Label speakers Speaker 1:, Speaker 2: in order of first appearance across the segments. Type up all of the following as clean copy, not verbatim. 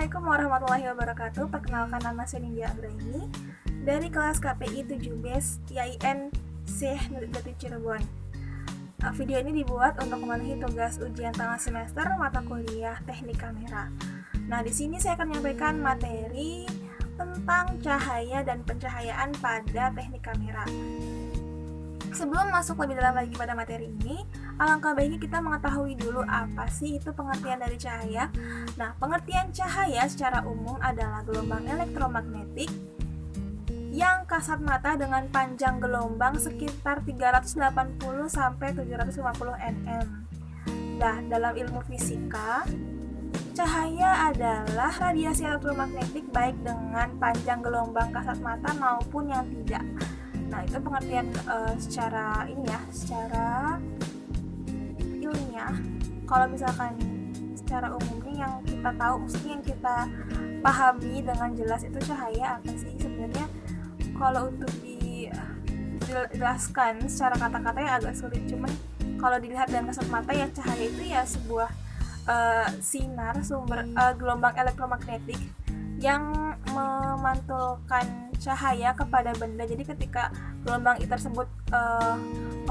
Speaker 1: Assalamualaikum warahmatullahi wabarakatuh. Perkenalkan, nama saya Nindya Anggraini dari kelas KPI 7B IAIN Syekh Nurjati Cirebon. Video ini dibuat untuk memenuhi tugas ujian tengah semester mata kuliah Teknik Kamera. Nah, di sini saya akan menyampaikan materi tentang cahaya dan pencahayaan pada teknik kamera. Sebelum masuk lebih dalam lagi pada materi ini, alangkah baiknya kita mengetahui dulu apa sih itu pengertian dari cahaya. Nah, pengertian cahaya secara umum adalah gelombang elektromagnetik yang kasat mata dengan panjang gelombang sekitar 380 sampai 750 nm. Nah, dalam ilmu fisika, cahaya adalah radiasi elektromagnetik baik dengan panjang gelombang kasat mata maupun yang tidak. Nah, itu pengertian secara ilmiah. Kalau misalkan secara umumnya yang kita tahu, maksudnya yang kita pahami dengan jelas itu cahaya apa sih sebenarnya. Kalau untuk dijelaskan secara kata-katanya agak sulit, cuman kalau dilihat dengan kasat mata ya cahaya itu ya sebuah sinar gelombang elektromagnetik yang memantulkan cahaya kepada benda. Jadi ketika gelombang tersebut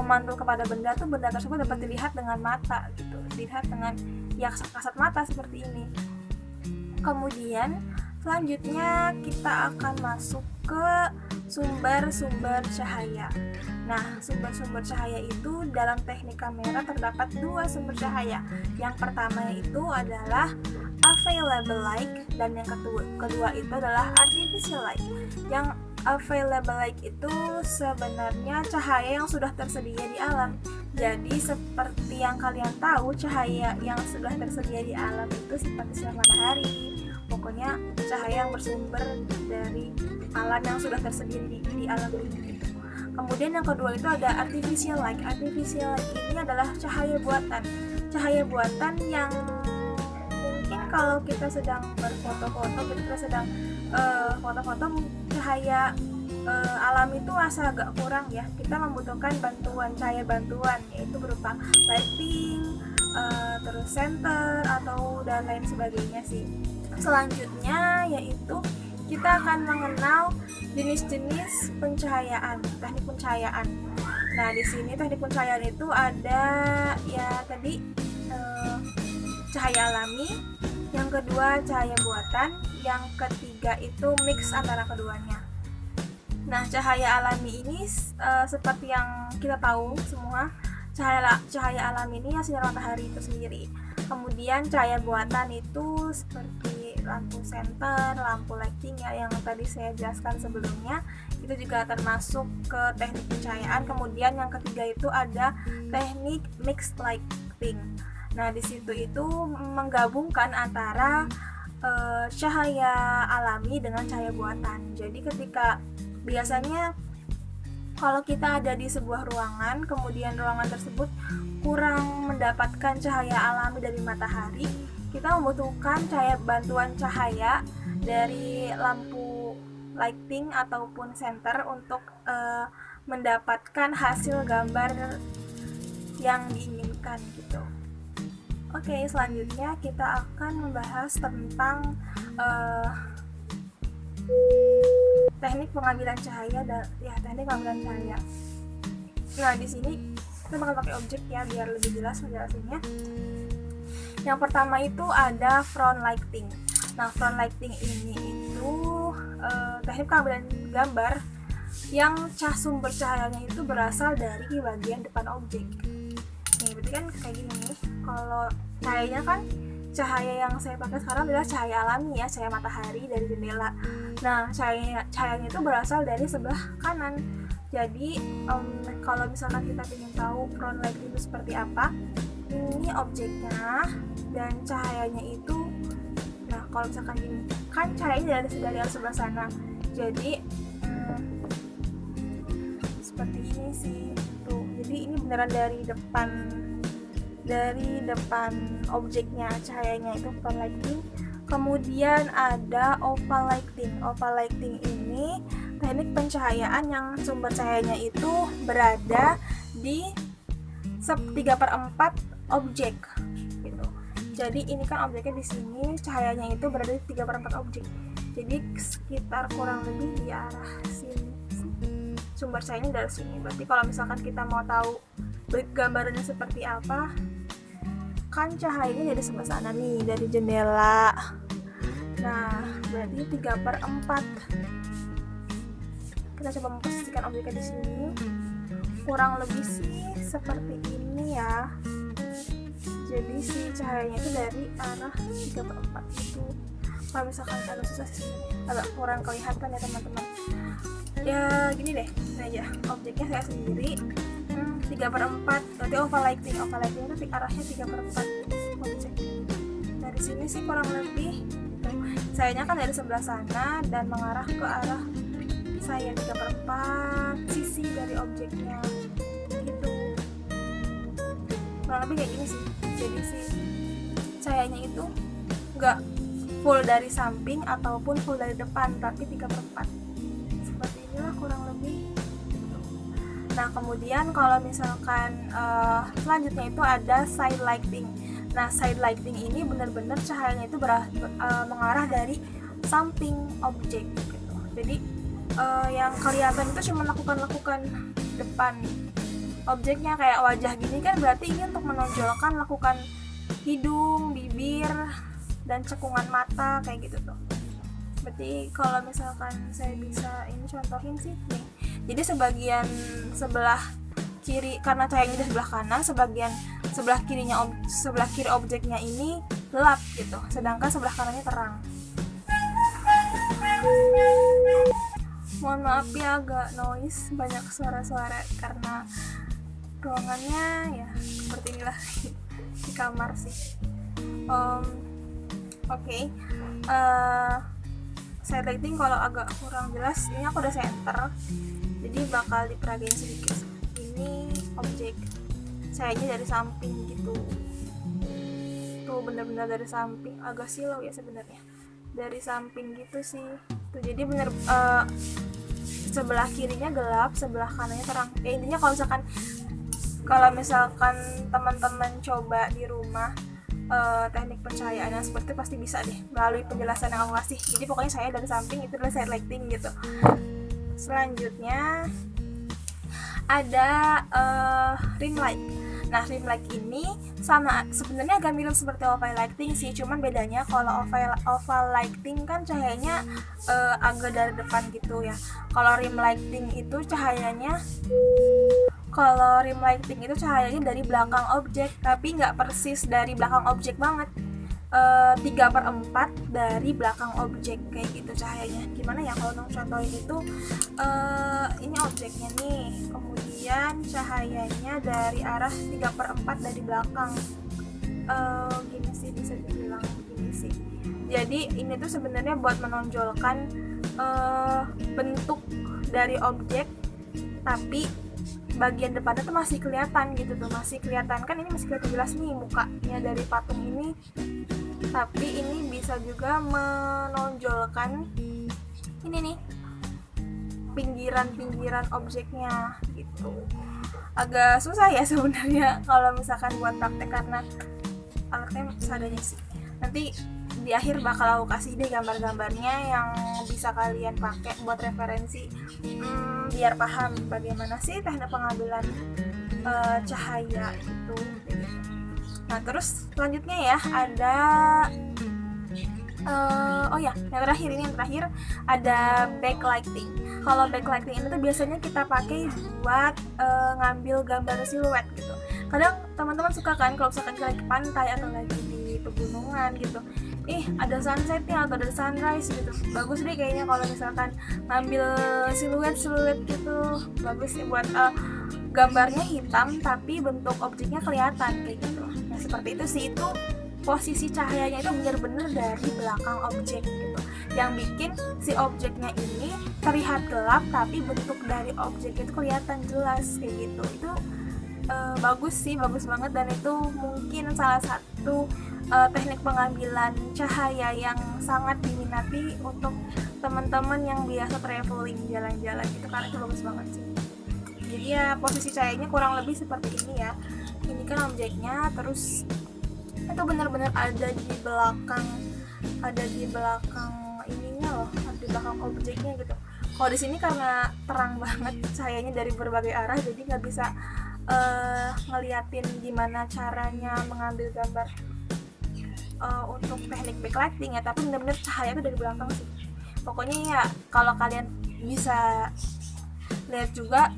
Speaker 1: memantul kepada benda tuh, benda tersebut dapat dilihat dengan mata gitu, dilihat dengan ya kasat mata seperti ini. Kemudian selanjutnya kita akan masuk ke sumber-sumber cahaya. Nah, sumber-sumber cahaya itu dalam teknik kamera terdapat dua sumber cahaya. Yang pertama itu adalah available light dan yang kedua itu adalah artificial light. Yang available light itu sebenarnya cahaya yang sudah tersedia di alam. Jadi seperti yang kalian tahu, cahaya yang sudah tersedia di alam itu seperti sinar matahari. Pokoknya cahaya yang bersumber dari alam yang sudah tersedia di alam ini gitu. Kemudian yang kedua itu ada artificial light. Artificial light ini adalah cahaya buatan. Cahaya buatan yang mungkin kalau kita sedang berfoto-foto, kita sedang foto-foto, cahaya alam itu rasa agak kurang ya. Kita membutuhkan cahaya bantuan, yaitu berupa lighting, terus center atau dan lain sebagainya sih. Selanjutnya yaitu kita akan mengenal jenis-jenis pencahayaan, teknik pencahayaan. Nah, di sini teknik pencahayaan itu ada ya tadi cahaya alami, yang kedua cahaya buatan, yang ketiga itu mix antara keduanya. Nah, cahaya alami ini seperti yang kita tahu semua, cahaya alami ini ya sinar matahari itu sendiri. Kemudian cahaya buatan itu seperti lampu senter, lampu lighting ya yang tadi saya jelaskan sebelumnya, itu juga termasuk ke teknik pencahayaan. Kemudian yang ketiga itu ada teknik mixed lighting. Nah, di situ itu menggabungkan antara cahaya alami dengan cahaya buatan. Jadi ketika biasanya kalau kita ada di sebuah ruangan, kemudian ruangan tersebut kurang mendapatkan cahaya alami dari matahari, kita membutuhkan bantuan cahaya dari lampu lighting ataupun senter untuk mendapatkan hasil gambar yang diinginkan gitu. Oke, selanjutnya kita akan membahas tentang teknik pengambilan cahaya teknik pengambilan cahaya. Nah, di sini kita bakal pakai objek ya biar lebih jelas penjelasannya. Yang pertama itu ada front lighting. Nah, front lighting ini itu teknik pengambilan gambar yang sumber cahayanya itu berasal dari bagian depan objek. Nih, berarti kan kayak gini nih. Kalau cahayanya kan, cahaya yang saya pakai sekarang adalah cahaya alami ya, cahaya matahari dari jendela. Nah, cahayanya itu berasal dari sebelah kanan. Jadi kalau misalkan kita ingin tahu front light itu seperti apa, ini objeknya dan cahayanya itu, nah kalau misalkan gini kan cahayanya dari sebelah sana, jadi seperti ini sih tuh. Jadi ini beneran dari depan objeknya, cahayanya itu front lighting. Kemudian ada oval lighting. Oval lighting ini teknik pencahayaan yang sumber cahayanya itu berada di 3/4 objek gitu. Jadi ini kan objeknya di sini, cahayanya itu berada di 3/4 objek. Jadi sekitar kurang lebih di arah sini. Sumber cahayanya dari sini. Berarti kalau misalkan kita mau tahu gambarannya seperti apa, kan cahayanya dari sebelah sana nih, dari jendela. Nah, berarti 3/4. Kita coba memposisikan objeknya di sini. Kurang lebih sih seperti ini ya. Jadi si cahayanya itu dari arah 3/4 itu. Kalau misalkan agak susah sih, agak kurang kelihatan ya teman-teman. Ya gini deh, ini aja objeknya saya sendiri 3/4. Berarti overlighting itu arahnya 3/4 objek. Dari sini sih kurang lebih sayanya kan dari sebelah sana dan mengarah ke arah saya 3/4 sisi dari objeknya gitu. Kurang lebih kayak gini sih. Jadi sih cahayanya itu nggak full dari samping ataupun full dari depan, tapi 3/4 seperti inilah kurang lebih. Nah kemudian kalau misalkan selanjutnya itu ada side lighting. Nah side lighting ini benar-benar cahayanya itu mengarah dari samping objek gitu. Jadi yang kelihatan itu cuma lakukan depan objeknya, kayak wajah gini kan berarti ini untuk menonjolkan lakukan hidung, bibir, dan cekungan mata kayak gitu tuh. Berarti kalau misalkan saya bisa ini contohin sih nih. Jadi sebelah kiri, karena cahayanya di sebelah kanan, sebelah kiri objeknya ini gelap gitu, sedangkan sebelah kanannya terang. Mohon maaf ya agak noise, banyak suara-suara karena ruangannya ya seperti inilah di kamar sih. Oke. Side lighting kalau agak kurang jelas, ini aku udah center, jadi bakal diperagain sedikit. Ini objek cahayanya dari samping gitu, tuh bener-bener dari samping, agak silau ya sebenarnya, dari samping gitu sih tuh. Jadi bener sebelah kirinya gelap, sebelah kanannya terang. Intinya kalau misalkan teman-teman coba di rumah teknik pencahayaan yang seperti itu pasti bisa deh melalui penjelasan yang aku kasih. Jadi pokoknya saya dari samping itu adalah side lighting gitu. Selanjutnya ada ring light. Nah ring light ini sama sebenarnya agak mirip seperti oval lighting sih, cuman bedanya kalau oval lighting kan cahayanya agak dari depan gitu ya. Kalau rim lighting itu cahayanya dari belakang objek, tapi nggak persis dari belakang objek banget, 3/4 dari belakang objek kayak gitu cahayanya. Gimana ya kalau contohin itu, ini objeknya nih, kemudian cahayanya dari arah 3/4 dari belakang, gini sih bisa dibilang gini sih. Jadi ini tuh sebenarnya buat menonjolkan bentuk dari objek, tapi bagian depannya tuh masih kelihatan gitu tuh, masih kelihatan kan, ini masih kelihatan jelas nih mukanya dari patung ini, tapi ini bisa juga menonjolkan ini nih pinggiran objeknya gitu. Agak susah ya sebenarnya kalau misalkan buat praktek karena alatnya seadanya sih. Nanti di akhir bakal aku kasih deh gambar-gambarnya yang bisa kalian pakai buat referensi, biar paham bagaimana sih teknik pengambilan cahaya itu. Nah terus selanjutnya ya ada yang terakhir ada backlighting. Kalau backlighting ini tuh biasanya kita pakai buat ngambil gambar siluet gitu. Kadang teman-teman suka kan kalau misalkan lagi pantai atau lagi di pegunungan gitu, ada sunsetnya atau ada sunrise gitu, bagus deh kayaknya kalau misalkan ngambil siluet gitu, bagus sih buat gambarnya hitam tapi bentuk objeknya kelihatan kayak gitu. Nah seperti itu sih, itu posisi cahayanya itu benar-benar dari belakang objek gitu, yang bikin si objeknya ini terlihat gelap tapi bentuk dari objek itu kelihatan jelas kayak gitu. Itu bagus banget, dan itu mungkin salah satu teknik pengambilan cahaya yang sangat diminati untuk teman-teman yang biasa traveling jalan-jalan gitu, karena itu bagus banget sih. Jadi ya posisi cahayanya kurang lebih seperti ini ya. Ini kan objeknya, terus itu benar-benar ada di belakang ininya loh, ada di belakang objeknya gitu. Kalau di sini karena terang banget cahayanya dari berbagai arah, jadi nggak bisa ngeliatin gimana caranya mengambil gambar untuk teknik backlighting ya, tapi benar-benar cahaya itu dari belakang sih. Pokoknya ya kalau kalian bisa lihat juga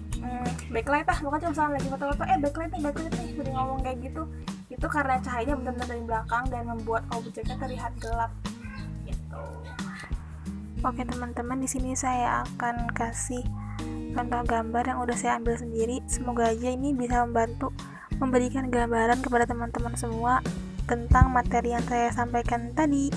Speaker 1: backlight bukan cuma misalnya lagi foto-foto backlight nih udah ngomong kayak gitu, itu karena cahayanya benar-benar dari belakang dan membuat objeknya terlihat gelap gitu. Oke teman-teman, di sini saya akan kasih contoh gambar yang udah saya ambil sendiri. Semoga aja ini bisa membantu memberikan gambaran kepada teman-teman semua tentang materi yang saya sampaikan tadi.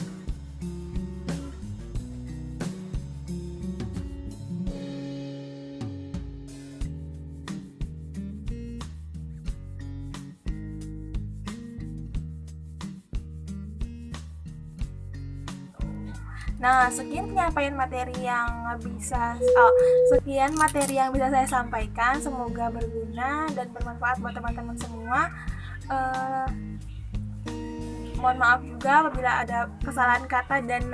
Speaker 1: Nah, sekian penyampaian materi yang bisa saya sampaikan. Semoga berguna dan bermanfaat buat teman-teman semua. Mohon maaf juga apabila ada kesalahan kata dan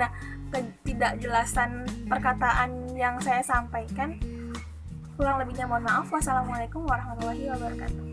Speaker 1: ketidakjelasan perkataan yang saya sampaikan. Kurang lebihnya mohon maaf. Wassalamualaikum warahmatullahi wabarakatuh.